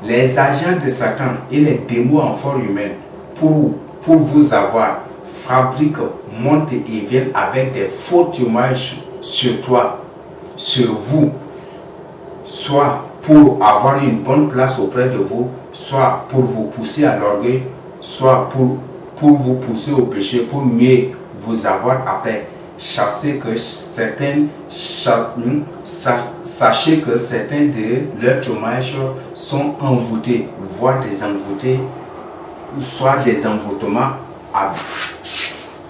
Les agents de Satan et les démons en forme humaine, pour vous avoir, fabriquent, montent et viennent avec des faux témoignages sur toi, sur vous, soit pour avoir une bonne place auprès de vous, soit pour vous pousser à l'orgueil, soit pour vous pousser au péché, pour mieux vous avoir après. Sachez que certains de leurs témoignages sont envoûtés, voire des envoûtés, soit des envoûtements,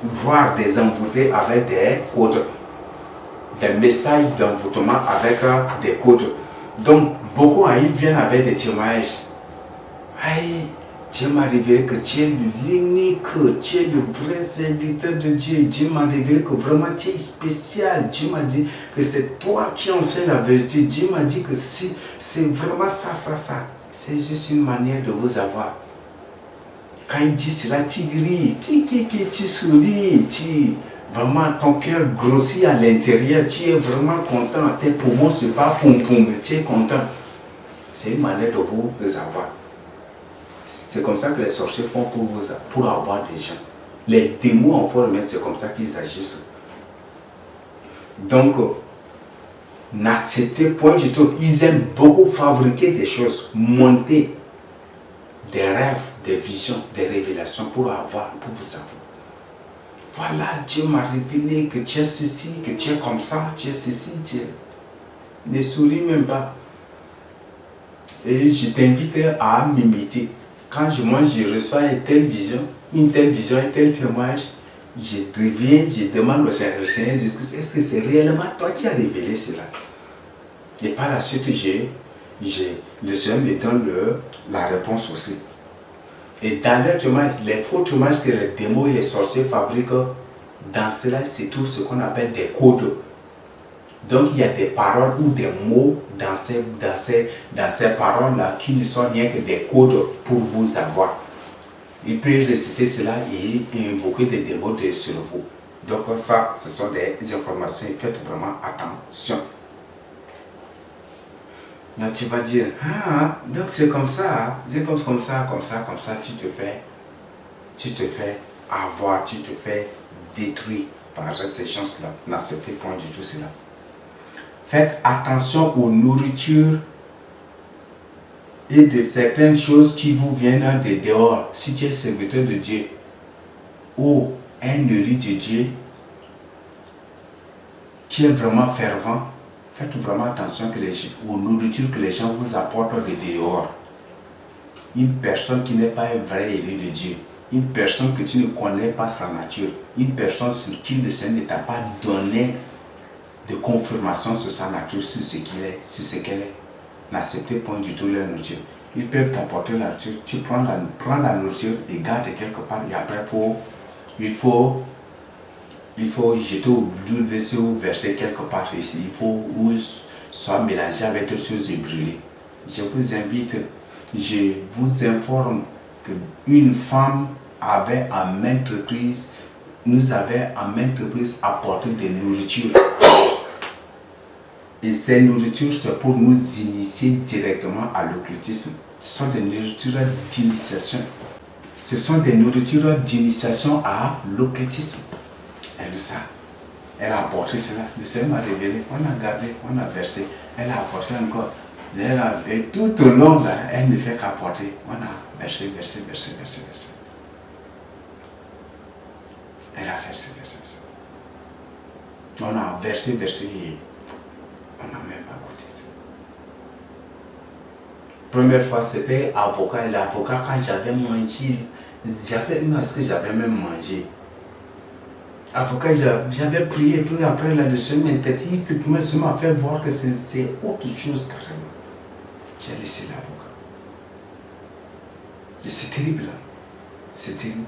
voire des envoûtés avec des codes, des messages d'envoûtement avec des codes. Donc, beaucoup ils viennent avec des témoignages. Aïe, Dieu m'a révélé que tu es l'unique, tu es le vrai serviteur de Dieu. Dieu m'a révélé que vraiment tu es spécial. Dieu m'a dit que c'est toi qui enseignes la vérité. Dieu m'a dit que si c'est vraiment ça. C'est juste une manière de vous avoir. Quand il dit cela, tu ris, tu souris, vraiment ton cœur grossit à l'intérieur, tu es vraiment content. Tes poumons se battent, tu es content. C'est une manière de vous avoir. C'est comme ça que les sorciers font pour avoir des gens. Les démons en forme, c'est comme ça qu'ils agissent. Donc, n'acceptez point du tout. Ils aiment beaucoup fabriquer des choses, monter des rêves, des visions, des révélations pour vous avoir. Voilà, Dieu m'a révélé que tu es ceci, que tu es comme ça, tu es ceci, tu es. Ne souris même pas. Et je t'invite à m'imiter. Quand je reçois une telle vision, un tel témoignage, je reviens, je demande au Seigneur, est-ce que c'est réellement toi qui as révélé cela? Et par la suite, le Seigneur me donne la réponse aussi. Et dans les témoignages, les faux témoignages que les démons et les sorciers fabriquent, dans cela, c'est tout ce qu'on appelle des codes. Donc il y a des paroles ou des mots dans ces paroles-là qui ne sont rien que des codes pour vous avoir. Il peut réciter cela et invoquer des démons sur vous. Donc ça, ce sont des informations. Faites vraiment attention. Là tu vas dire, donc c'est comme ça, c'est comme ça, tu te fais avoir, tu te fais détruire par ces gens-là. N'acceptez point du tout cela. Faites attention aux nourritures et de certaines choses qui vous viennent de dehors. Si tu es serviteur de Dieu ou un élu de Dieu qui est vraiment fervent, faites vraiment attention aux nourritures que les gens vous apportent de dehors. Une personne qui n'est pas un vrai élu de Dieu, une personne que tu ne connais pas sa nature, une personne sur qui le Seigneur ne t'a pas donné de confirmation sur sa nature, sur ce qu'elle est. N'acceptez point du tout leur nourriture. Ils peuvent t'apporter la nourriture, tu prends la nourriture et garde quelque part et après il faut jeter au WC ou verser quelque part ici. Il faut soit mélangé avec d'autres choses et brûler. Je vous invite, je vous informe qu'une femme nous avait à maintes reprises apporté des nourritures. Et ces nourritures, c'est pour nous initier directement à l'occultisme. Ce sont des nourritures d'initiation. Ce sont des nourritures d'initiation à l'occultisme. Elle le sait. Elle a apporté cela. Le Seigneur m'a révélé. On a gardé, on a versé. Elle a apporté encore. Et tout au long, là, elle ne fait qu'apporter. On a versé. Elle a versé. On a versé et on n'a même pas goûté ça. Première fois, c'était avocat. Et l'avocat, quand j'avais mangé, est-ce que j'avais même mangé? Avocat, j'avais prié, puis après la leçon m'interdit, il m'a fait voir que c'est autre chose carrément. Qui a laissé l'avocat. Et c'est terrible. C'est terrible.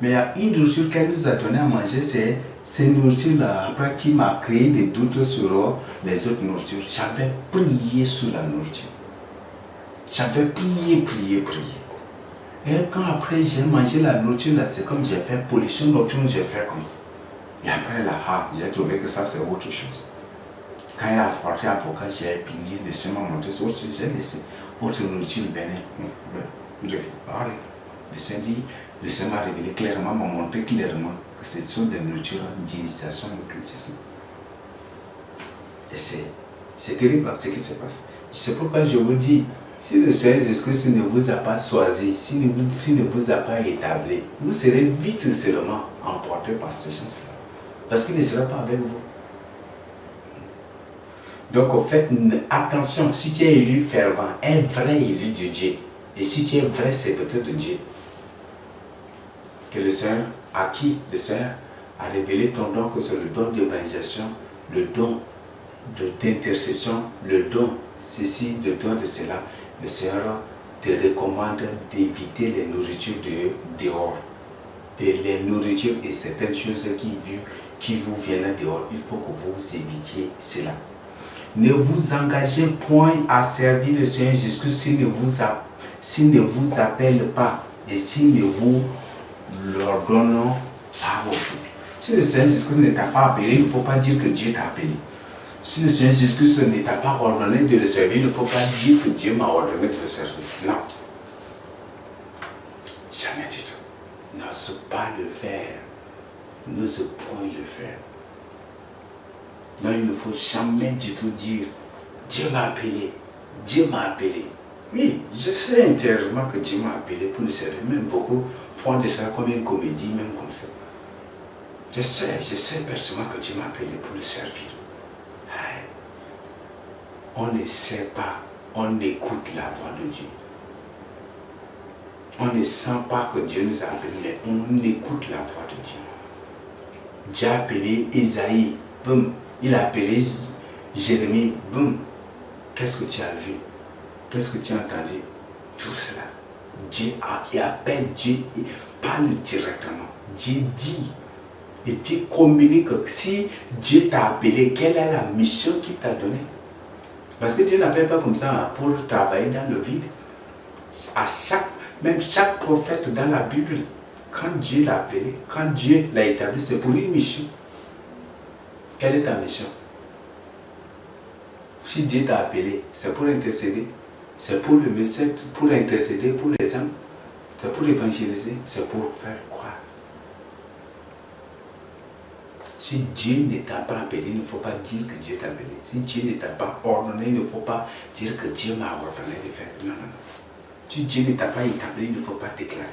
Mais il y a une nourriture qu'elle nous a donné à manger, c'est ces nourritures-là, après qui m'a créé des doutes sur les autres nourritures. J'avais prié sur la nourriture. J'avais prié. Et quand après j'ai mangé la nourriture, là, c'est comme j'ai fait pollution nocturne, j'ai fait comme ça. Et après là, j'ai trouvé que ça c'est autre chose. Quand il a apporté avocat, j'ai plié, le Seigneur m'a montré ça aussi, j'ai laissé. Votre nourriture venait. Le Seigneur dit, le Seigneur m'a révélé clairement, m'a montré clairement que ce sont des nourritures d'initiation de cultisme. Et c'est terrible ce qui se passe. C'est pourquoi je vous dis, si le Seigneur Jésus-Christ ne vous a pas choisi, s'il ne vous a pas établi, vous serez vite seulement emporté par ces gens-là. Parce qu'il ne sera pas avec vous. Donc, au fait, attention, si tu es élu fervent, un vrai élu de Dieu, et si tu es vrai serviteur de Dieu, que le Seigneur, à qui le Seigneur a révélé ton don, que c'est le don d'évangélisation, le don d'intercession, le don ceci, le don de cela, le Seigneur te recommande d'éviter les nourritures dehors. Les nourritures et certaines choses qui vous viennent dehors, il faut que vous évitiez cela. Ne vous engagez point à servir le Seigneur Jésus s'il ne vous appelle pas et s'il ne vous l'ordonne pas aussi. Si le Seigneur Jésus ne t'a pas appelé, il ne faut pas dire que Dieu t'a appelé. Si le Seigneur Jésus ne t'a pas ordonné de le servir, il ne faut pas dire que Dieu m'a ordonné de le servir. Non. Jamais du tout. N'ose pas le faire. N'ose point le faire. Non, il ne faut jamais du tout dire Dieu m'a appelé. Dieu m'a appelé. Oui, je sais intérieurement que Dieu m'a appelé pour le servir. Même beaucoup font de ça comme une comédie, même comme ça. Je sais personnellement que Dieu m'a appelé pour le servir. On ne sait pas, on écoute la voix de Dieu. On ne sent pas que Dieu nous a appelés, mais on écoute la voix de Dieu. Dieu a appelé Isaïe, boum. Il a appelé Jérémie, boum. Qu'est-ce que tu as vu? Qu'est-ce que tu as entendu? Tout cela. Dieu appelle, Dieu parle directement. Dieu dit. Et Dieu communique. Si Dieu t'a appelé, quelle est la mission qu'il t'a donnée? Parce que Dieu n'appelle pas comme ça pour travailler dans le vide. Même chaque prophète dans la Bible, quand Dieu l'a appelé, quand Dieu l'a établi, c'est pour une mission. Quelle est ta mission? Si Dieu t'a appelé, c'est pour intercéder. C'est pour le message, pour intercéder pour les âmes. C'est pour évangéliser. C'est pour faire croire. Si Dieu ne t'a pas appelé, il ne faut pas dire que Dieu t'a appelé. Si Dieu ne t'a pas ordonné, il ne faut pas dire que Dieu m'a ordonné de faire. Non, non, non. Si Dieu ne t'a pas établi, il ne faut pas déclarer.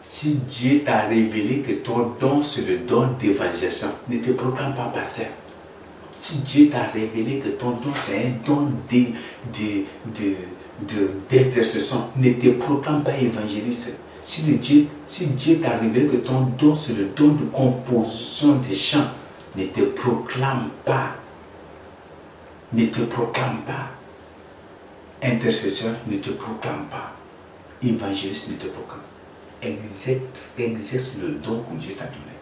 Si Dieu t'a révélé que ton don, c'est le don d'évangélisation, ne te proclame pas pasteur. Si Dieu t'a révélé que ton don, c'est un don d'intercession, ne te proclame pas évangéliste. Si Dieu t'a révélé que ton don, c'est le don de composition des chants, ne te proclame pas. Ne te proclame pas. Intercesseur, ne te proclame pas. Évangéliste, ne te proclame pas. Exerce le don que Dieu t'a donné.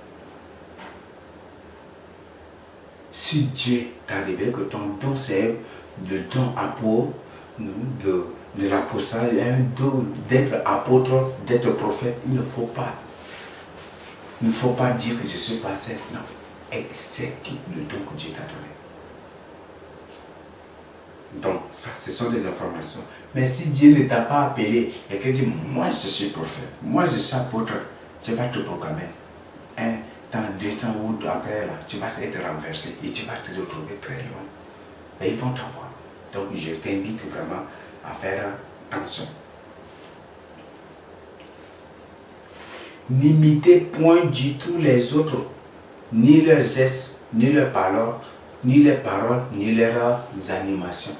Si Dieu t'a révélé que ton don, c'est le don de l'apostolat, un don d'être apôtre, d'être prophète, il ne faut pas dire que je suis pasteur. Non, exécute le don que Dieu t'a donné. Donc, ça, ce sont des informations. Mais si Dieu ne t'a pas appelé et qu'il dit, moi je suis prophète, moi je suis apôtre, tu vas te proclamer. Dans 2 temps ou après, là, tu vas être renversé et tu vas te retrouver très loin. Et ils vont t'avoir. Donc, je t'invite vraiment à faire attention. N'imitez point du tout les autres, ni leurs gestes, ni leurs paroles, ni leurs animations.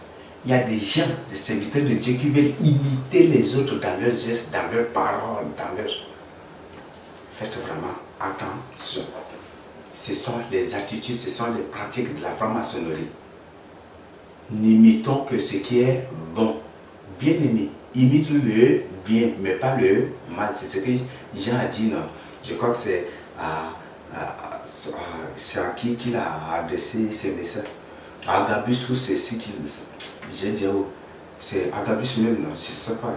Il y a des gens, des serviteurs de Dieu qui veulent imiter les autres dans leurs gestes, dans leurs paroles, dans leurs... Faites vraiment attention. Ce sont les attitudes, ce sont les pratiques de la franc-maçonnerie. N'imitons que ce qui est bon. Bien aimé, imite le bien, mais pas le mal. C'est ce que Jean a dit, non. Je crois que c'est à qui qu'il a adressé ce message. À Agabus ou c'est ce qu'il... J'ai dit, oh, c'est Agabus même, non, je ne sais pas.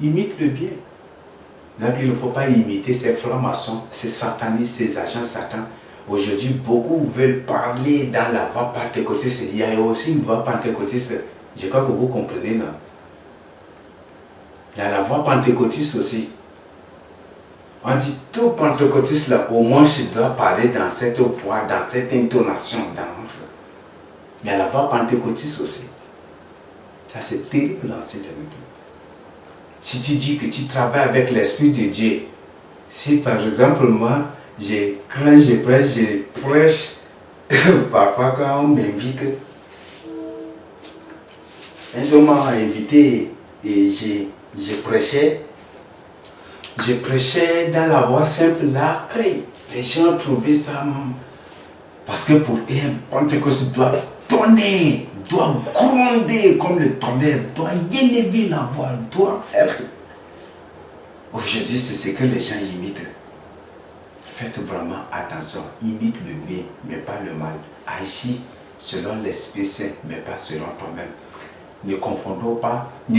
Imite le bien. Donc il ne faut pas imiter ces francs-maçons, ces satanistes, ces agents satans. Aujourd'hui, beaucoup veulent parler dans la voie pentecôtiste. Il y a aussi une voie pentecôtiste. Je crois que vous comprenez, non? Il y a la voie pentecôtiste aussi. On dit tout pentecôtiste là, au moins je dois parler dans cette voix, dans cette intonation. Il y a la voix pentecôtiste aussi. Ça c'est terrible l'enseignement. Si tu dis que tu travailles avec l'Esprit de Dieu, si par exemple moi, quand je prêche, parfois quand on m'invite, un jour on m'a invité et je prêchais dans la voix simple là, que les gens trouvaient ça, parce que pour eux, un pentecôtiste doit tonner, doit gronder comme le tonnerre, doit élever la voix, doit faire ça. Aujourd'hui, c'est ce que les gens imitent. Faites vraiment attention, imite le bien, mais pas le mal. Agis selon l'Esprit Saint, mais pas selon toi-même. Ne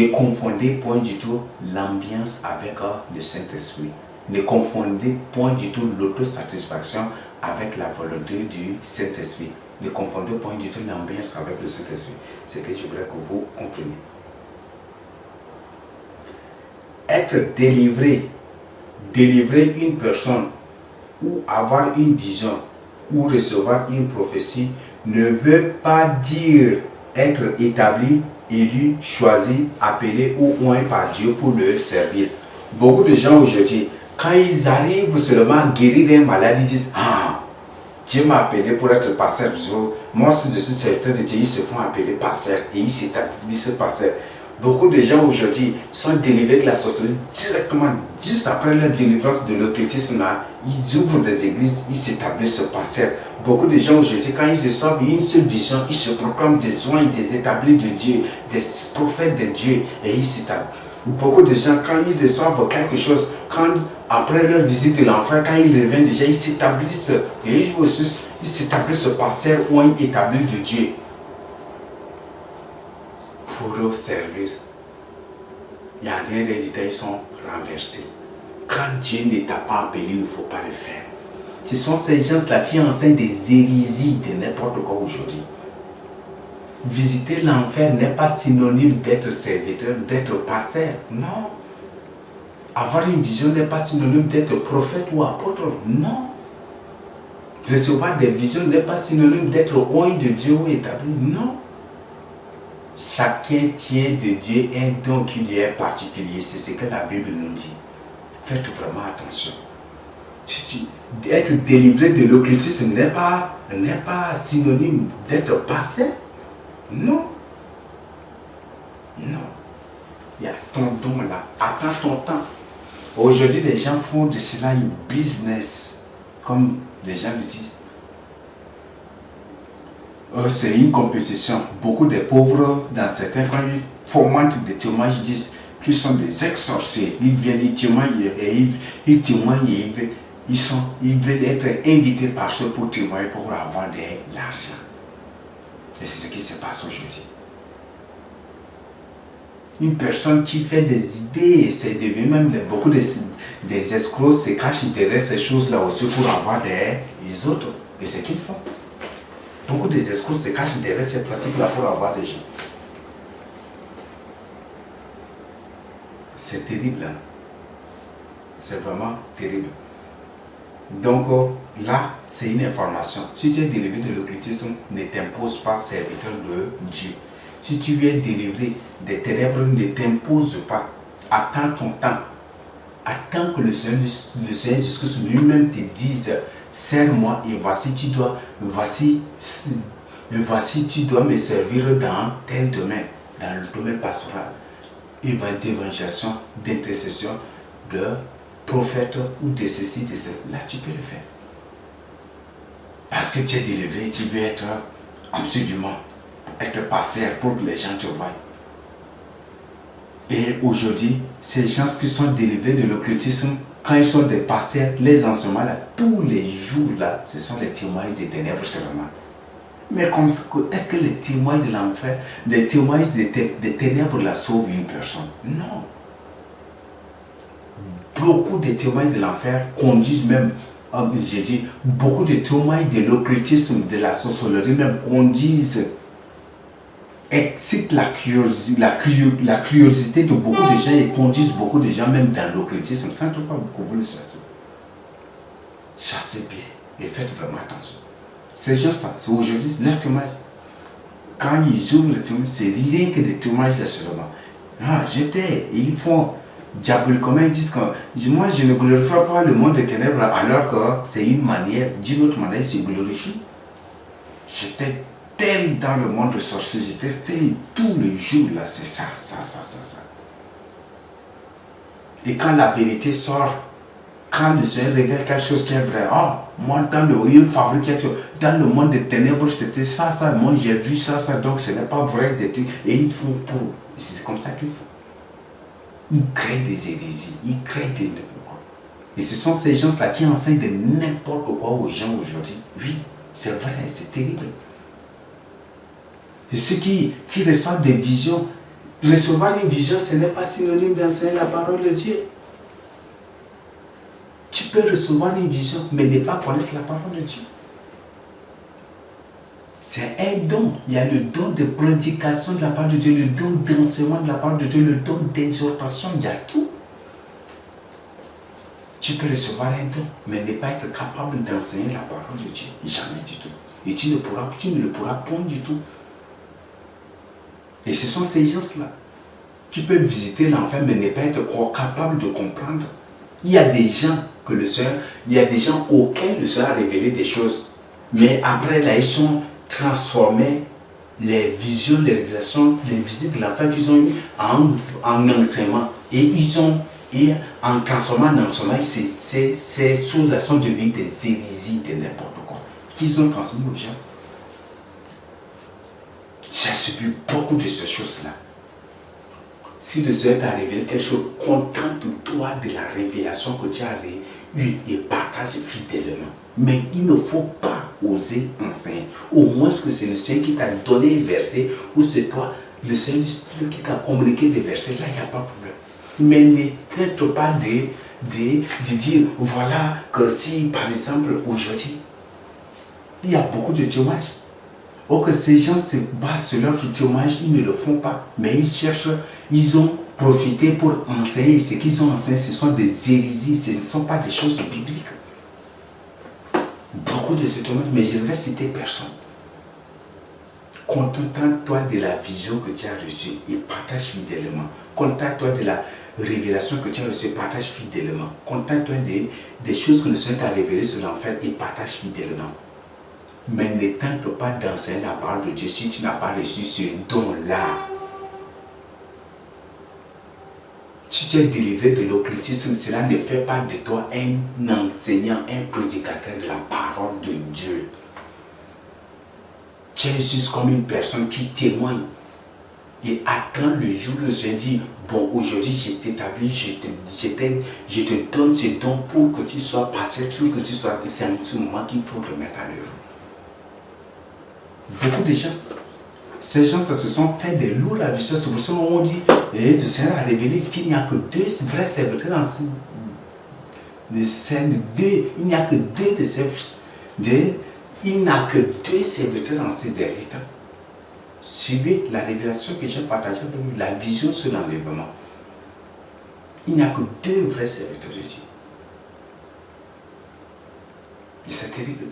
confondez point du tout l'ambiance avec le Saint-Esprit. Ne confondez point du tout l'autosatisfaction avec la volonté du Saint-Esprit. Ne confondez point du tout l'ambiance avec le Saint-Esprit. C'est ce que je voudrais que vous compreniez. Être délivré, délivrer une personne ou avoir une vision ou recevoir une prophétie ne veut pas dire être établi, élu, choisi, appelé ou oint par Dieu pour le servir. Beaucoup de gens aujourd'hui, quand ils arrivent seulement à guérir un malade, ils disent: ah, Dieu m'a appelé pour être pasteur. Moi, si je suis serviteur de Dieu, ils se font appeler pasteur et ils s'établissent pasteur. Beaucoup de gens aujourd'hui sont délivrés de la sorcellerie directement, juste après leur délivrance de l'occultisme, ils ouvrent des églises, ils s'établissent pasteur. Beaucoup de gens aujourd'hui, quand ils reçoivent une seule vision, ils se proclament des oints, des établis de Dieu, des prophètes de Dieu et ils s'établissent. Beaucoup de gens, quand ils reçoivent quelque chose, après leur visite de l'enfer, quand ils reviennent déjà, ils s'établissent et ils s'établissent pasteur oint établi de Dieu. Pour servir. Il y a rien résultat, ils sont renversés. Quand Dieu ne t'a pas appelé, il ne faut pas le faire. Ce sont ces gens-là qui enseignent des hérésies de n'importe quoi aujourd'hui. Visiter l'enfer n'est pas synonyme d'être serviteur, d'être pasteur. Non. Avoir une vision n'est pas synonyme d'être prophète ou apôtre. Non. Recevoir des visions n'est pas synonyme d'être oint de Dieu ou établi. Non. Chacun tient de Dieu un don qui lui est particulier. C'est ce que la Bible nous dit. Faites vraiment attention. Être délivré de l'occultisme n'est pas synonyme d'être passé. Non. Non. Il y a ton don là. Attends ton temps. Aujourd'hui, les gens font de cela un business. Comme les gens le disent. C'est une compétition. Beaucoup de pauvres, dans certains cas, ils fomentent des témoignages, ils disent qu'ils sont des ex-sorciers. Ils viennent, ils témoignent et ils témoignent et ils veulent être invités par ceux pour témoigner, pour avoir de l'argent. Et c'est ce qui se passe aujourd'hui. Une personne qui fait des idées, c'est devenu même beaucoup des escrocs se cachent derrière ces choses-là aussi pour avoir des autres. Et c'est ce qu'ils font. Beaucoup des escrocs se cachent derrière ces pratiques-là pour avoir des gens. C'est terrible. Hein? C'est vraiment terrible. Donc là, c'est une information. Si tu es délivré de l'occultisme, ne t'impose pas serviteur de Dieu. Si tu es délivré des ténèbres, ne t'impose pas. Attends ton temps. Attends que le Seigneur Jésus-Christ lui-même te dise: sers-moi et voici tu dois me servir dans tel domaine, dans le domaine pastoral, d'évangélisation, d'intercession, de prophète ou de ceci, de cela. Là, tu peux le faire. Parce que tu es délivré, tu veux être absolument, être pasteur pour que les gens te voient. Et aujourd'hui, ces gens qui sont délivrés de l'occultisme, quand ils sont des pasteurs, les enseignements là, tous les jours là, ce sont les témoignages des ténèbres seulement. Mais est-ce que les témoignages de l'enfer, les témoignages des ténèbres là sauvent une personne? Non. Beaucoup de témoignages de l'enfer conduisent même j'ai dit, beaucoup de témoignages de l'occultisme, de la sorcellerie même conduisent, excitent la curiosité de beaucoup de gens et conduisent beaucoup de gens même dans l'occultisme sans toutefois beaucoup vous le chasser. Chassez bien et faites vraiment attention. Ces gens-là, aujourd'hui, leur témoignage, quand ils ouvrent le témoignage, c'est rien que des témoignages là seulement. Ah, j'étais, ils font diaboliquement, ils disent que moi je ne glorifie pas le monde des ténèbres alors que c'est une manière, d'une autre manière, c'est glorifié. J'étais tel dans le monde de sorcier, j'étais tel tous les jours là, c'est ça. Et quand la vérité sort, quand le Seigneur révèle quelque chose qui est vrai, moi dans le il fabrique quelque chose, dans le monde des ténèbres c'était ça, moi j'ai vu ça, donc ce n'est pas vrai des trucs, et ils font pour, c'est comme ça qu'ils font. Ils créent des hérésies, ils créent des n'importe quoi. Et ce sont ces gens-là qui enseignent de n'importe quoi aux gens aujourd'hui. Oui, c'est vrai, c'est terrible. Et ceux qui reçoivent des visions, recevoir une vision, ce n'est pas synonyme d'enseigner la parole de Dieu. Tu peux recevoir une vision, mais ne pas connaître la parole de Dieu. C'est un don. Il y a le don de prédication de la parole de Dieu, le don d'enseignement de la parole de Dieu, le don d'exhortation, il y a tout. Tu peux recevoir un don, mais ne pas être capable d'enseigner la parole de Dieu. Jamais du tout. Et tu ne le pourras point du tout. Et ce sont ces gens-là. Tu peux visiter l'enfer, mais ne pas être capable de comprendre. Il y a des gens que le Seigneur, il y a des gens auxquels le Seigneur a révélé des choses. Mais après, là, ils sont transformés, les visions, les révélations, les visites de l'enfer qu'ils ont eues en enseignement. Et en transformant en enseignement, ces choses-là sont devenues des hérésies de n'importe quoi. Qu'ils ont transmis aux gens. J'ai vu beaucoup de ces choses-là. Si le Seigneur t'a révélé quelque chose, contente-toi de la révélation que tu as eue et partage fidèlement. Mais il ne faut pas oser enseigner. Au moins que c'est le Seigneur qui t'a donné un verset, ou c'est toi, le Seigneur qui t'a communiqué des versets, là il n'y a pas de problème. Mais ne traite pas de dire, voilà, que si par exemple aujourd'hui, il y a beaucoup de témoignages. Or que ces gens se basent sur leur témoignage, ils ne le font pas. Mais ils cherchent, ils ont profité pour enseigner. Ce qu'ils ont enseigné, ce sont des hérésies, ce ne sont pas des choses bibliques. Beaucoup de ces témoignages, mais je ne vais citer personne. Contente-toi de la vision que tu as reçue et partage fidèlement. Contente-toi de la révélation que tu as reçue, partage fidèlement. Contente-toi des choses que le Seigneur t'a révélées sur l'enfer et partage fidèlement. Mais ne tente pas d'enseigner la parole de Dieu si tu n'as pas reçu ce don-là. Si tu es délivré de l'occultisme, cela ne fait pas de toi un enseignant, un prédicateur de la parole de Dieu. Tu es juste comme une personne qui témoigne et attend le jour où le Seigneur dit, bon, aujourd'hui je t'établis, je te donne ce don pour que tu sois passé, que tu sois, c'est en ce moment qu'il faut te mettre à l'œuvre. Beaucoup de gens, ces gens ça se sont fait des lourds aviseurs. C'est pour ça qu'on dit, le Seigneur a révélé qu'il n'y a que deux vrais serviteurs en dessous. Il n'y a que deux de ces il n'a que deux serviteurs en ces derniers temps. Suivez la révélation que j'ai partagée avec vous, la vision sur l'enlèvement. Il n'y a que deux vrais serviteurs de Dieu. Et c'est terrible.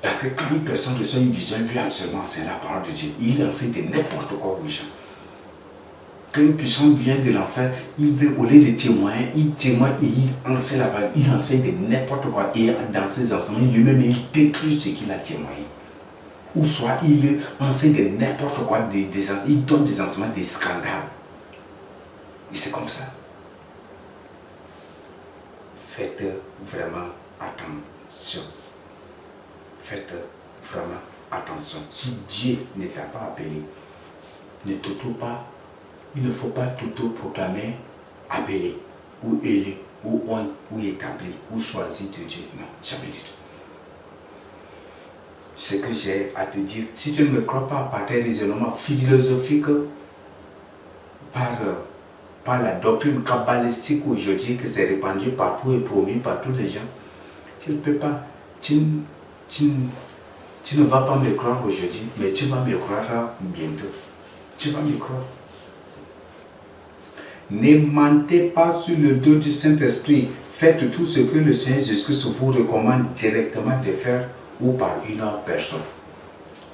Parce que quand une personne reçoit une vision, il veut absolument enseigner la parole de Dieu. Il enseigne de n'importe quoi aux gens. Quand une personne vient de l'enfer, il veut, au lieu de témoigner, il témoigne et il enseigne la parole. Il enseigne de n'importe quoi. Et dans ses enseignements, lui-même, il détruit ce qu'il a témoigné. Ou soit il enseigne de n'importe quoi, il donne des enseignements, des scandales. Et c'est comme ça. Faites vraiment attention. Faites vraiment attention. Si Dieu ne t'a pas appelé, ne t'auto pas, il ne faut pas t'auto-proclamer appelé, ou élu, ou on, ou établi, ou choisi de Dieu. Non, jamais du tout. Ce que j'ai à te dire, si tu ne me crois pas par tes raisonnements philosophiques, par la doctrine kabbalistique où je dis que c'est répandu partout et promu par tous les gens, Tu ne peux pas. Tu ne vas pas me croire aujourd'hui, mais tu vas me croire bientôt. Tu vas me croire. Ne mentez pas sur le dos du Saint-Esprit. Faites tout ce que le Seigneur Jésus-Christ vous recommande directement de faire ou par une autre personne.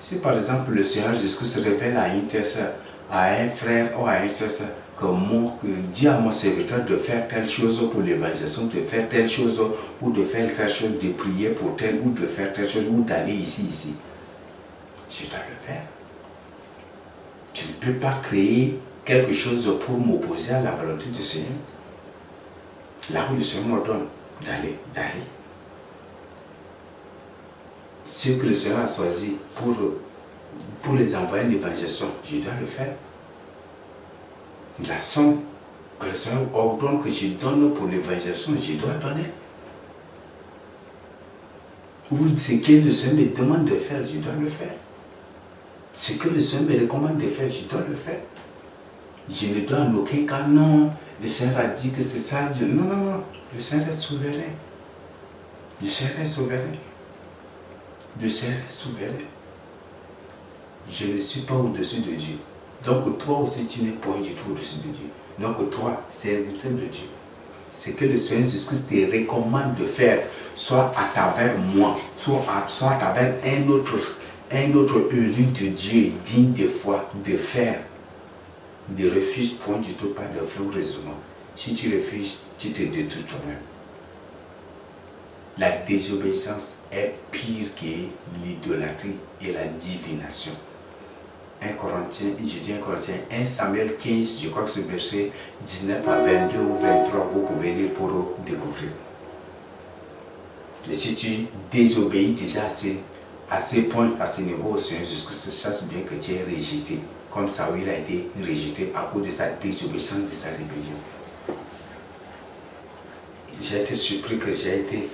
Si par exemple le Seigneur Jésus-Christ se révèle à une personne, à un frère ou à une soeur, que dit à mon serviteur de faire telle chose pour l'évangélisation, de faire telle chose ou de faire telle chose, de prier pour telle ou de faire telle chose ou d'aller ici. Je dois le faire. Tu ne peux pas créer quelque chose pour m'opposer à la volonté du Seigneur. Là où le Seigneur m'ordonne d'aller. Ce que le Seigneur a choisi pour les envoyer à l'évangélisation, je dois le faire. La somme que le Seigneur ordonne que je donne pour l'évangélisation, je dois donner. Ou ce que le Seigneur me demande de faire, je dois le faire. Ce que le Seigneur me recommande de faire, je dois le faire. Je ne dois en aucun cas, non. Le Seigneur a dit que c'est ça. Non. Le Seigneur est souverain. Le Seigneur est souverain. Le Seigneur est souverain. Je ne suis pas au-dessus de Dieu. Donc toi aussi, tu n'es point du tout au-dessus de Dieu. Donc toi, serviteur de Dieu. C'est que le Seigneur Jésus-Christ te recommande de faire, soit à travers moi, soit à travers un autre élu de Dieu, digne de foi, de faire. Ne refuse point du tout pas de faire raisonnement. Si tu refuses, tu te détruis toi-même. La désobéissance est pire que l'idolâtrie et la divination. 1 Corinthiens, 1 Samuel 15, je crois que c'est verset 19 à 22 ou 23, vous pouvez lire pour découvrir. Et si tu désobéis déjà à ces points, à ce niveau, au Seigneur Jésus-Christ, sache bien que tu es rejeté, comme Saül a été rejeté à cause de sa désobéissance, de sa rébellion. J'ai été surpris que j'étais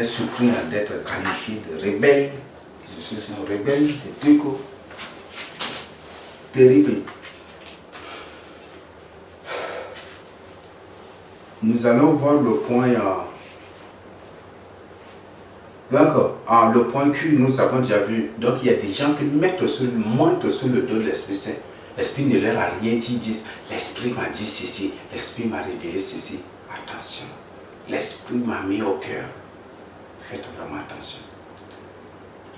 surpris d'être qualifié de rebelle. Je suis un rebelle, de trucs terribles. Nous allons voir le point. Donc, le point Q, nous avons déjà vu. Donc, il y a des gens qui montent sur le dos de l'Esprit Saint. L'Esprit ne leur a rien dit, ils disent l'Esprit m'a dit ceci, l'Esprit m'a révélé ceci. Attention, l'Esprit m'a mis au cœur. Faites vraiment attention.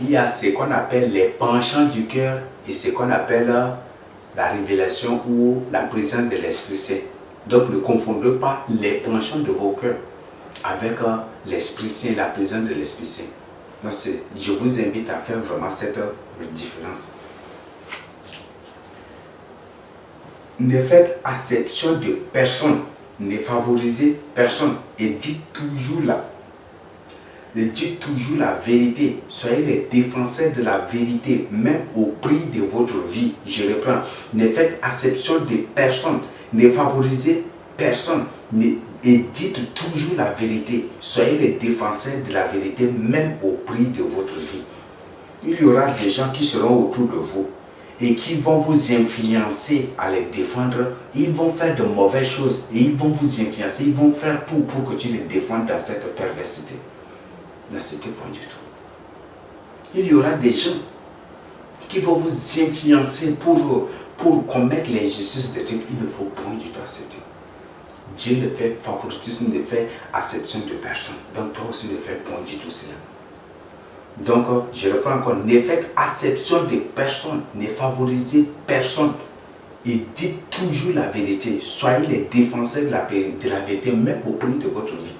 Il y a ce qu'on appelle les penchants du cœur et ce qu'on appelle la révélation ou la présence de l'Esprit Saint. Donc ne confondez pas les penchants de vos cœurs avec l'Esprit Saint, la présence de l'Esprit Saint. Donc je vous invite à faire vraiment cette différence. Ne faites acception de personne, ne favorisez personne et dites toujours la vérité. Soyez les défenseurs de la vérité, même au prix de votre vie. Je reprends. Ne faites acception de personne, ne favorisez personne et dites toujours la vérité. Soyez les défenseurs de la vérité, même au prix de votre vie. Il y aura des gens qui seront autour de vous et qui vont vous influencer à les défendre. Ils vont faire de mauvaises choses et ils vont vous influencer. Ils vont faire tout pour que tu les défendes dans cette perversité. Ne c'était pas du tout. Il y aura des gens qui vont vous influencer pour commettre l'injustice de Dieu. Il ne faut point du tout accepter. Dieu ne fait favoritisme, ne fait acception de personne. Donc toi aussi ne fais point du tout cela. Donc je reprends encore. Ne faites acception de personne, ne favorisez personne. Et dites toujours la vérité. Soyez les défenseurs de la vérité, même au prix de votre vie.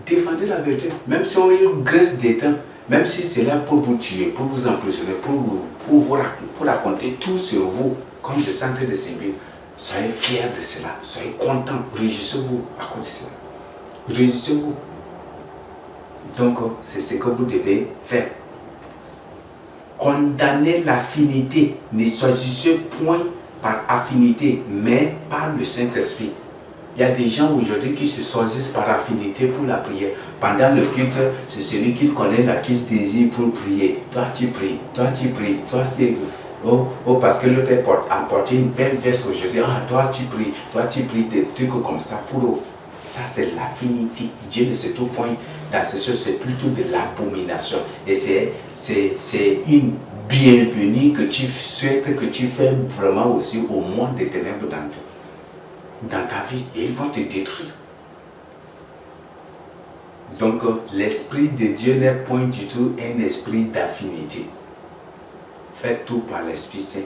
Défendez la vérité, même si on y graisse des temps, même si c'est là pour vous tuer, pour vous emprisonner, pour raconter tout sur vous, comme je suis en train de servir. Soyez fiers de cela, soyez contents, réjouissez-vous à cause de cela. Réjouissez-vous. Donc, c'est ce que vous devez faire. Condamnez l'affinité, ne choisissez point par affinité, mais par le Saint-Esprit. Il y a des gens aujourd'hui qui se choisissent par affinité pour la prière. Pendant le culte, c'est celui qui connaît la qui se désire pour prier. Toi tu pries, toi tu pries, toi c'est... Oh, parce que l'autre a apporté une belle veste aujourd'hui. Ah, toi tu pries des trucs comme ça pour Ça, c'est l'affinité. Dieu ne se trouve point dans ces choses, c'est plutôt de l'abomination. Et c'est une bienvenue que tu souhaites, que tu fais vraiment aussi au monde des ténèbres dans ta vie. Et ils vont te détruire. Donc, l'Esprit de Dieu n'est point du tout un esprit d'affinité. Faites tout par l'Esprit Saint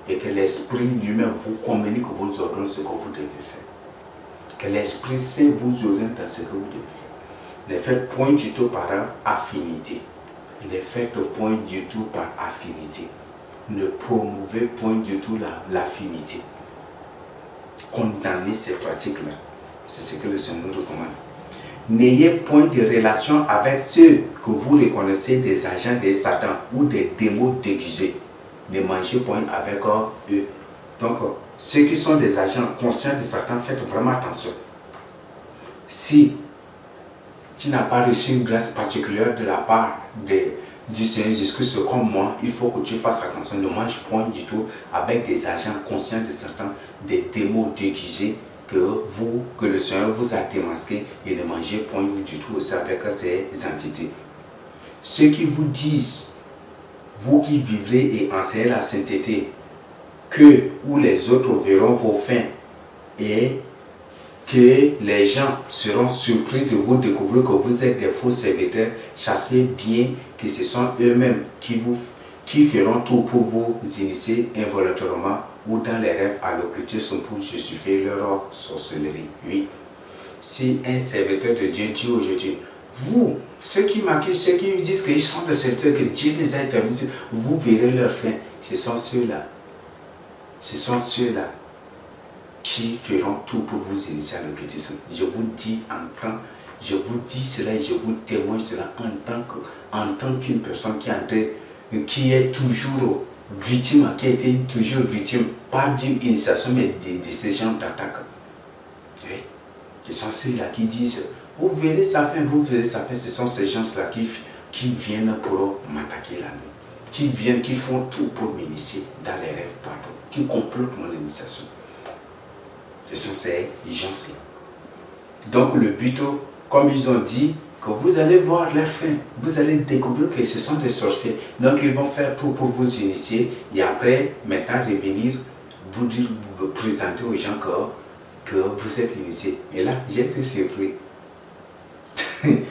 et que l'Esprit lui-même vous communique, vous ordonne ce que vous devez faire. Que l'Esprit Saint vous oriente dans ce que vous devez faire. Ne faites point du tout par affinité. Ne faites point du tout par affinité. Ne promouvez point du tout l'affinité. Condamnez ces pratiques-là. C'est ce que le Seigneur nous recommande. N'ayez point de relation avec ceux que vous reconnaissez des agents de Satan ou des démons déguisés. Ne mangez point avec eux. Donc, ceux qui sont des agents conscients de Satan, faites vraiment attention. Si tu n'as pas reçu une grâce particulière de la part du Seigneur Jésus-Christ comme moi, il faut que tu fasses attention. Ne mange point du tout avec des agents conscients de Satan, des démons déguisés, que le Seigneur vous a démasqué, et ne mangez point du tout aussi avec ces entités. Ceux qui vous disent, vous qui vivrez et enseignez la sainteté, que ou les autres verront vos fins et que les gens seront surpris de vous découvrir que vous êtes des faux serviteurs, chassez bien que ce sont eux-mêmes qui feront tout pour vous initier involontairement ou dans les rêves à l'occultisme pour justifier leur sorcellerie. Oui, si un serviteur de Dieu dit aujourd'hui, vous, ceux qui m'accusent, ceux qui disent qu'ils sont des serviteurs, que Dieu les a établis, vous verrez leur fin. Ce sont ceux-là qui feront tout pour vous initier à l'occultisme. Je vous dis cela et je vous témoigne cela en tant qu'une personne qui est toujours victime, qui a été toujours victime, pas d'une initiation, mais de ces gens d'attaque. Oui. Ce sont ceux-là qui disent, vous verrez sa fin, vous verrez sa fin. Ce sont ces gens-là qui viennent pour m'attaquer la nuit, qui font tout pour m'initier dans les rêves, pardon, qui complotent mon initiation. Ce sont ces gens-là. Donc le but, comme ils ont dit, que vous allez voir leur fin, vous allez découvrir que ce sont des sorciers. Donc ils vont faire tout pour vous initier et après, maintenant revenir, vous présenter aux gens que vous êtes initiés. Et là, j'ai été surpris. Il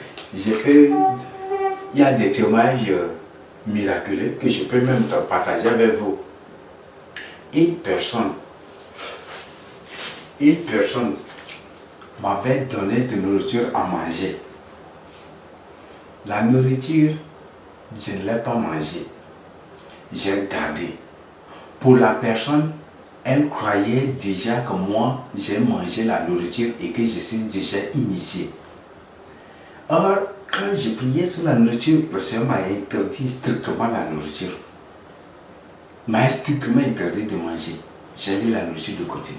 y a des témoignages miraculeux que je peux même partager avec vous. Une personne m'avait donné de nourriture à manger. La nourriture, je ne l'ai pas mangée. J'ai gardé. Pour la personne, elle croyait déjà que moi, j'ai mangé la nourriture et que je suis déjà initié. Or, quand je priais sur la nourriture, le Seigneur m'a interdit strictement la nourriture. M'a strictement interdit de manger. J'ai mis la nourriture de côté.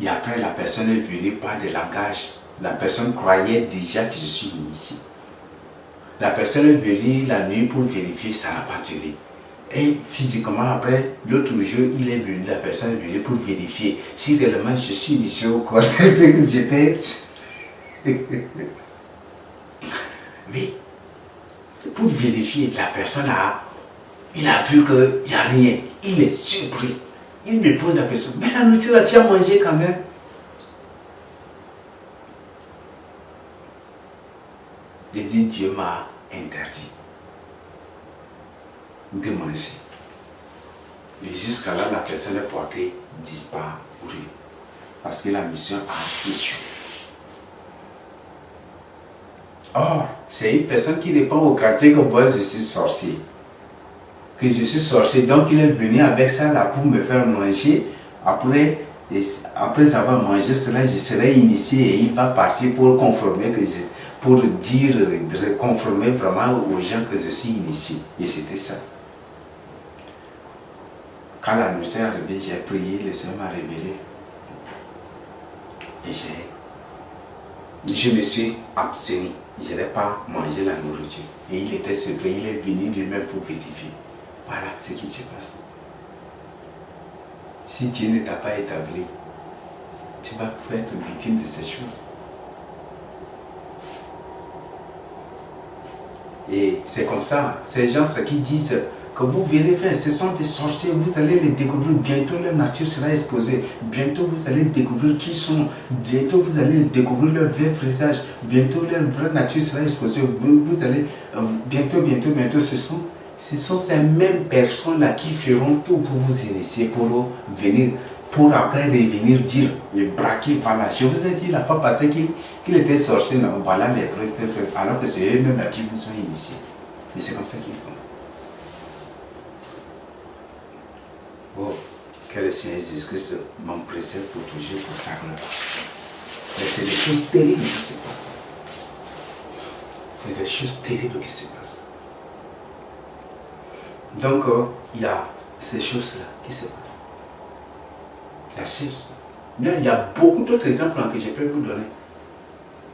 Et après, la personne est venue par des langages. La personne croyait déjà que je suis initié. La personne est venue la nuit pour vérifier, ça n'a pas duré. Et physiquement, après, l'autre jour, la personne est venue pour vérifier si réellement je suis initié au corps. J'étais... Oui. Pour vérifier, la personne il a vu qu'il n'y a rien. Il est surpris. Il me pose la question, mais la nourriture, là, tu as mangé quand même. J'ai dit, Dieu m'a interdit de manger. Et jusqu'à là, la personne est portée disparue. Parce que la mission a échoué. Or, c'est une personne qui répond au quartier que moi je suis sorcier. Que je suis sorcier. Donc il est venu avec ça là pour me faire manger. Après avoir mangé cela, je serai initié et il va partir pour conformer pour dire, de conformer vraiment aux gens que je suis initié. Et c'était ça. Quand la nuit est arrivée, j'ai prié, le Seigneur m'a révélé. Et je me suis abstenu. Je n'ai pas mangé la nourriture. Et il était surpris, il est venu lui-même pour vérifier. Voilà ce qui se passe. Si Dieu ne t'a pas établi, tu vas être victime de ces choses. Et c'est comme ça, ces gens qui disent que vous verrez faire, ce sont des sorciers, vous allez les découvrir, bientôt leur nature sera exposée, bientôt vous allez découvrir qui sont, bientôt vous allez découvrir leur vrai visage, bientôt leur vraie nature sera exposée, vous allez, bientôt, ce sont ces mêmes personnes-là qui feront tout pour vous initier, pour venir, pour après revenir dire, et braquer, voilà, je vous ai dit la fois passée qu'il était sorcier, voilà les vrais frères, alors que c'est eux-mêmes là qui vous ont initiés. Et c'est comme ça qu'ils font. Oh, que le Seigneur Jésus-Christ m'empressait pour toujours pour ça. Mais c'est des choses terribles qui se passent. C'est des choses terribles qui se passent. Donc, il y a ces choses-là qui se passent. Mais il y a beaucoup d'autres exemples que je peux vous donner.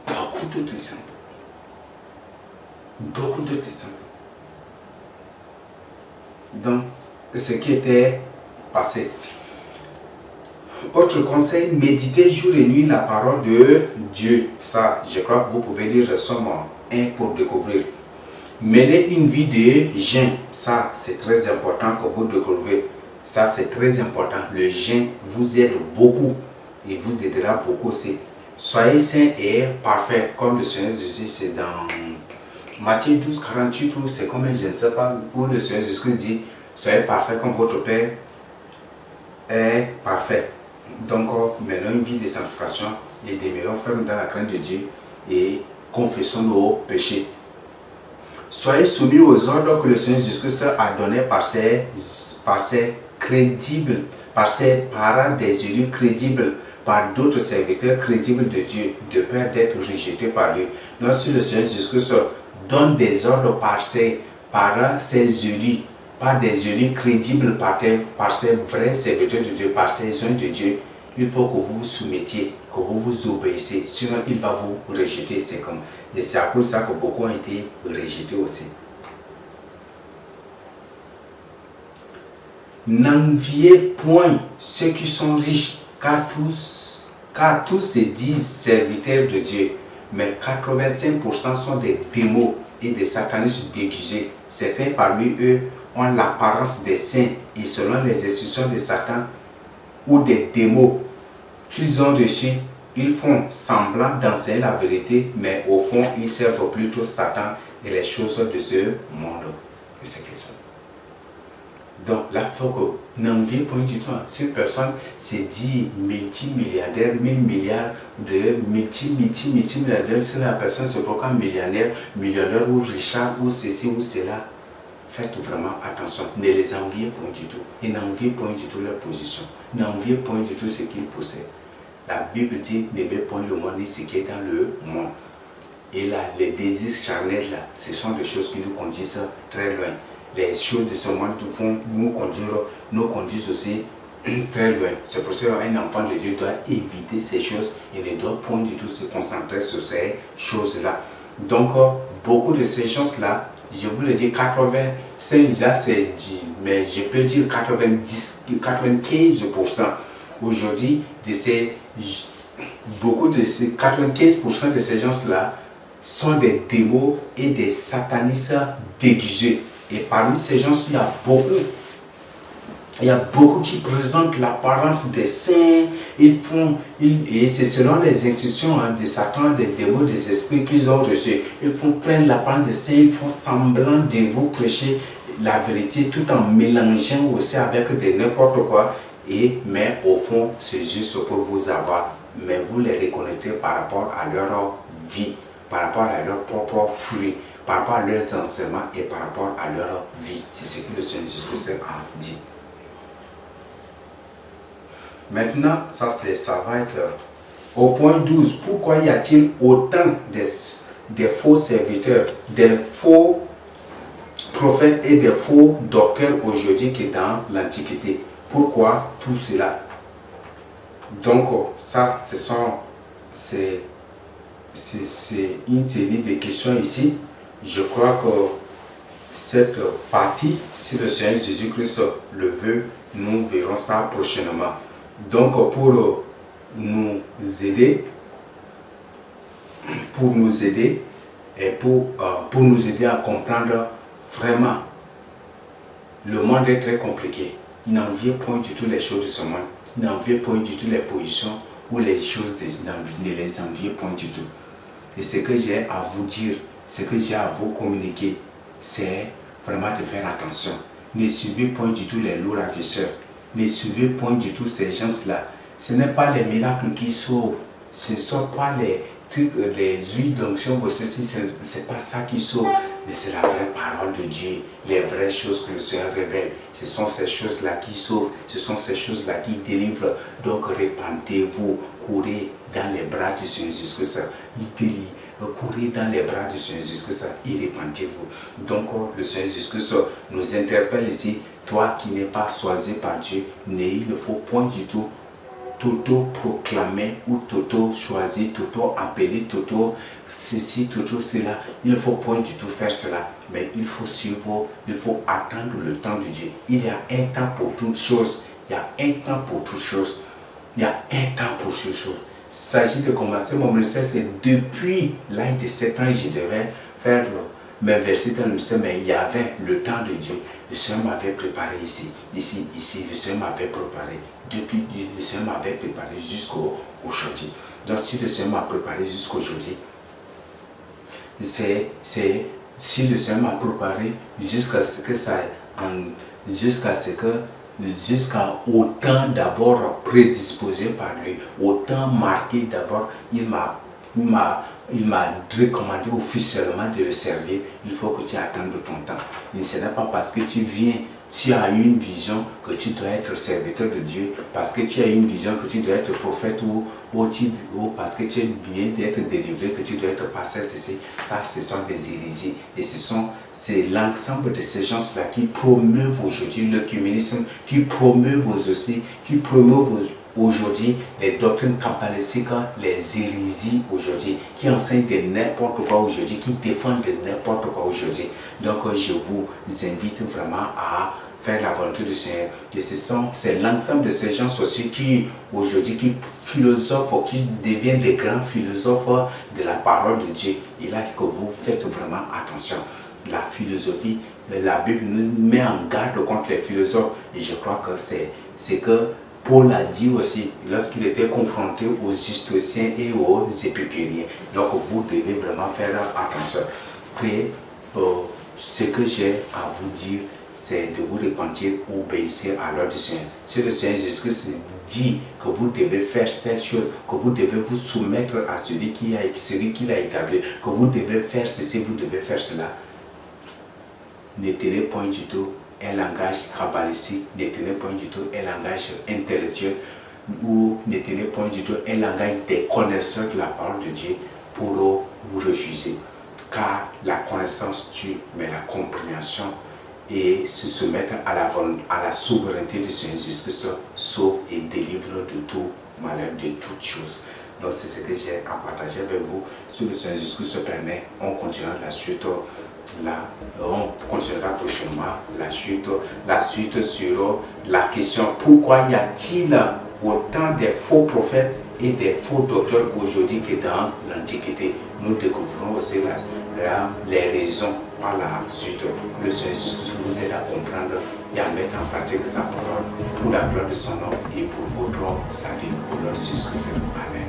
Beaucoup d'autres exemples. Beaucoup d'autres exemples. Donc, ce qui était passé. Autre conseil, méditez jour et nuit la parole de Dieu. Ça, je crois que vous pouvez lire Somme 1 pour découvrir. Menez une vie de jeûne. Ça, c'est très important que vous découvrez. Ça, c'est très important. Le jeûne vous aide beaucoup et vous aidera beaucoup aussi. Soyez saints et parfaits, comme le Seigneur Jésus, c'est dans Matthieu 12, 48, ou c'est comme je ne sais pas, où le Seigneur Jésus dit, soyez parfaits comme votre Père est parfait. Donc, menons une vie de sanctification et demeurons fermes dans la crainte de Dieu et confessons nos péchés. Soyez soumis aux ordres que le Seigneur Jésus-Christ a donnés par ses crédibles, par ses parents des élus crédibles, par d'autres serviteurs crédibles de Dieu, de peur d'être rejetés par Dieu. Donc, si le Seigneur Jésus-Christ donne des ordres par ses élus, par des élus crédibles, par ses vrais serviteurs de Dieu, par ses hommes de Dieu, il faut que vous vous soumettiez, que vous vous obéissez, sinon il va vous rejeter. C'est comme, et c'est à cause de ça que beaucoup ont été rejetés aussi. N'enviez point ceux qui sont riches, car tous se disent serviteurs de Dieu, mais 85% sont des démons et des satanistes déguisés. Certains parmi eux ont l'apparence des saints et selon les instructions de Satan ou des démons qu'ils ont reçus, ils font semblant d'enseigner la vérité, mais au fond, ils servent plutôt Satan et les choses de ce monde. C'est que ça. Donc là, il faut que n'enviez point du tout. Si une personne se dit multimilliardaire, 1000 milliards de multimilliardaire, si la personne se proclame millionnaire ou richard ou ceci ou cela, faites vraiment attention. Ne les enviez point du tout. Et n'enviez point du tout leur position. N'enviez point du tout ce qu'ils possèdent. La Bible dit, n'aimez point le monde ni ce qui est dans le monde. Et là, les désirs charnels, là, ce sont des choses qui nous conduisent très loin. Les choses de ce monde vont nous conduisent aussi très loin. C'est pour ça qu'un enfant de Dieu doit éviter ces choses. Il ne doit point du tout se concentrer sur ces choses-là. Donc, beaucoup de ces choses-là, je vous le dis, 85, là c'est dit, mais je peux dire 95%. Aujourd'hui, beaucoup de ces 95% de ces gens-là sont des démons et des satanistes déguisés. Et parmi ces gens, il y a beaucoup qui présentent l'apparence des saints. Et c'est selon les instructions de Satan, des démons, des esprits qu'ils ont reçus. Ils font prendre l'apparence des saints, ils font semblant de vous prêcher la vérité tout en mélangeant aussi avec de n'importe quoi. Mais au fond, c'est juste pour vous avoir. Mais vous les reconnaîtrez par rapport à leur vie, par rapport à leur propre fruit, par rapport à leurs enseignements et par rapport à leur vie. C'est ce que le Seigneur Jésus a dit. Maintenant, ça va être au point 12. Pourquoi y a-t-il autant de faux serviteurs, des faux prophètes et des faux docteurs aujourd'hui que dans l'Antiquité? Pourquoi tout cela? Donc, ça, c'est une série de questions ici. Je crois que cette partie, si le Seigneur Jésus-Christ le veut, nous verrons ça prochainement. Donc, pour nous aider, et pour nous aider à comprendre vraiment. Le monde est très compliqué. N'enviez point du tout les choses de ce monde. N'enviez point du tout les positions ou les choses ne les enviez point du tout. Et ce que j'ai à vous dire, ce que j'ai à vous communiquer, c'est vraiment de faire attention. Ne suivez point du tout les lourds ravisseurs. Ne suivez point du tout ces gens-là. Ce n'est pas les miracles qui sauvent. Ce ne sont pas les trucs, les huiles d'onction, c'est pas ça qui sauve. Mais c'est la vraie parole de Dieu, les vraies choses que le Seigneur révèle. Ce sont ces choses-là qui sauvent, ce sont ces choses-là qui délivrent. Donc répandez-vous, courez dans les bras du Seigneur Jésus-Christ. Courez dans les bras du Seigneur Jésus-Christ et répandez-vous. Donc le Seigneur Jésus-Christ nous interpelle ici. Toi qui n'es pas choisi par Dieu, il ne faut point du tout t'auto-proclamer ou t'auto-choisir, t'auto-appeler, ceci, cela. Il ne faut point du tout faire cela. Mais il faut suivre, il faut attendre le temps de Dieu. Il y a un temps pour toutes choses. Il y a un temps pour toutes choses. Il y a un temps pour toutes choses. Il s'agit de commencer mon ministère, c'est depuis l'âge de 7 ans, je devais faire m'inverser dans le ministère, mais il y avait le temps de Dieu. Le Seigneur m'avait préparé ici, le Seigneur m'avait préparé. Depuis, le Seigneur m'avait préparé jusqu'aujourd'hui. Donc, si le Seigneur m'a préparé jusqu'aujourd'hui, si le Seigneur m'a préparé jusqu'à autant d'abord prédisposé par lui, autant marqué d'abord, il m'a recommandé officiellement de le servir. Il faut que tu attendes ton temps. Et ce n'est pas parce que tu viens, tu as une vision que tu dois être serviteur de Dieu, parce que tu as une vision que tu dois être prophète ou parce que tu viens d'être délivré que tu dois être pasteur. Ça, ce sont des hérésies. Et c'est l'ensemble de ces gens-là qui promeuvent aujourd'hui l'œcuménisme, qui promeuvent aujourd'hui les doctrines kabbalistiques, les hérésies aujourd'hui, qui enseignent de n'importe quoi aujourd'hui, qui défendent de n'importe quoi aujourd'hui. Donc je vous invite vraiment à faire la volonté du Seigneur. Et c'est l'ensemble de ces gens aussi qui aujourd'hui, qui philosophent, qui deviennent des grands philosophes de la parole de Dieu. Et là que vous faites vraiment attention. La philosophie, la Bible nous met en garde contre les philosophes. Et je crois que c'est que Paul a dit aussi, lorsqu'il était confronté aux stoïciens et aux épicuriens. Donc vous devez vraiment faire attention. Après, ce que j'ai à vous dire, c'est de vous repentir, obéissir à l'ordre du Seigneur. Si le Seigneur Jésus-Christ dit que vous devez faire cette chose, que vous devez vous soumettre à celui qui l'a établi, que vous devez faire ceci, vous devez faire cela, ne tenez point du tout un langage kabbalistique, ne tenez point du tout un langage intellectuel ou ne tenez point du tout un langage des connaisseurs de la parole de Dieu pour vous refuser. Car la connaissance tue, mais la compréhension et se soumettre à la souveraineté du Seigneur Jésus-Christ sauve et délivre de tout malheur, de toutes choses. Donc c'est ce que j'ai à partager avec vous. Si le Seigneur Jésus-Christ se permet, on continuera la suite. On continuera prochainement la suite sur la question pourquoi y a-t-il autant de faux prophètes et des faux docteurs aujourd'hui que dans l'Antiquité. Nous découvrons aussi les raisons par la suite. Que le Seigneur Jésus vous aide à comprendre et à mettre en pratique sa parole pour la gloire de son nom et pour votre salut. Au nom de Jésus-Christ. Amen.